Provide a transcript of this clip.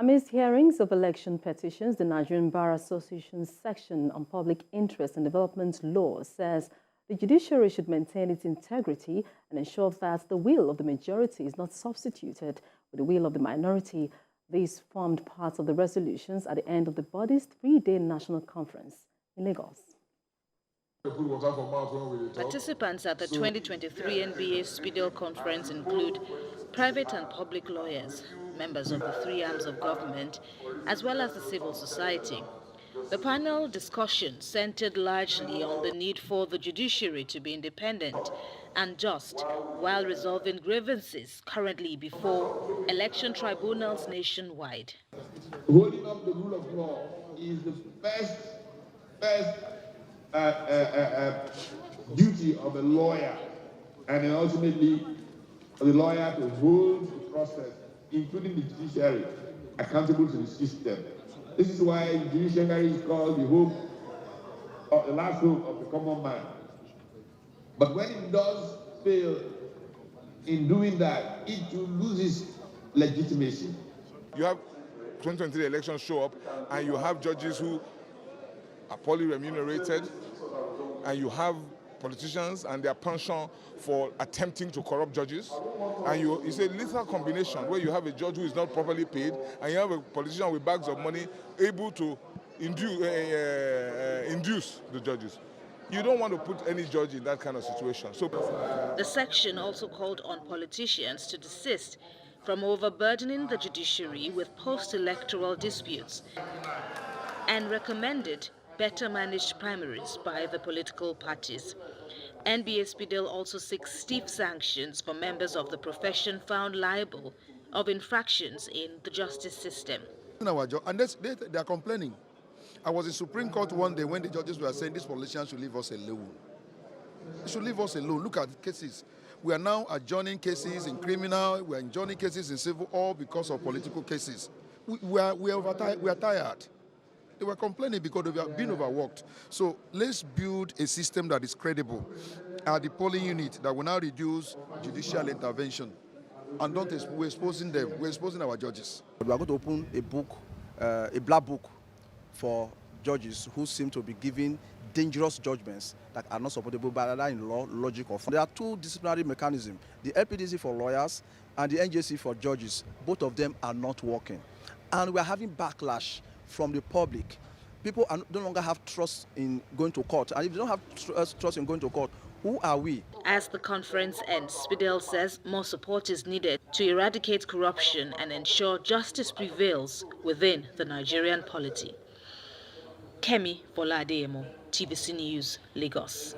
Amidst hearings of election petitions, the Nigerian Bar Association's section on public interest and development law says the judiciary should maintain its integrity and ensure that the will of the majority is not substituted with the will of the minority. These formed part of the resolutions at the end of the body's three-day national conference in Lagos. Participants at the 2023 NBA-SPIDEL conference include private and public lawyers, members of the three arms of government, as well as the civil society. The panel discussion centered largely on the need for the judiciary to be independent and just while resolving grievances currently before election tribunals nationwide. Holding up the rule of law is the first duty of a lawyer, and then ultimately the lawyer to hold the process, including the judiciary, accountable to the system. This is why the judiciary is called the hope, or the last hope of the common man. But when it does fail in doing that, it loses legitimacy. You have 2023 elections show up, and you have judges who are poorly remunerated, and you have politicians and their penchant for attempting to corrupt judges. And it's a lethal combination where you have a judge who is not properly paid, and you have a politician with bags of money able to induce the judges. You don't want to put any judge in that kind of situation. So the section also called on politicians to desist from overburdening the judiciary with post-electoral disputes and recommended better managed primaries by the political parties. NBA-SPIDEL also seeks stiff sanctions for members of the profession found liable of infractions in the justice system. And they are complaining. I was in Supreme Court one day when the judges were saying these politicians should leave us alone. They should leave us alone. Look at the cases. We are now adjourning cases in criminal, we are adjourning cases in civil, all because of political cases. We are tired. They were complaining because they have been overworked. So let's build a system that is credible at the polling unit that will now reduce judicial intervention. And we're exposing them, we're exposing our judges. We are going to open a book, a black book for judges who seem to be giving dangerous judgments that are not supportable by either in law, logic, or form. There are two disciplinary mechanisms, the LPDC for lawyers and the NJC for judges. Both of them are not working. And we are having backlash from the public. People no longer have trust in going to court. And if they don't have trust in going to court, who are we? As the conference ends, SPIDEL says more support is needed to eradicate corruption and ensure justice prevails within the Nigerian polity. Kemi Folademo, TVC News, Lagos.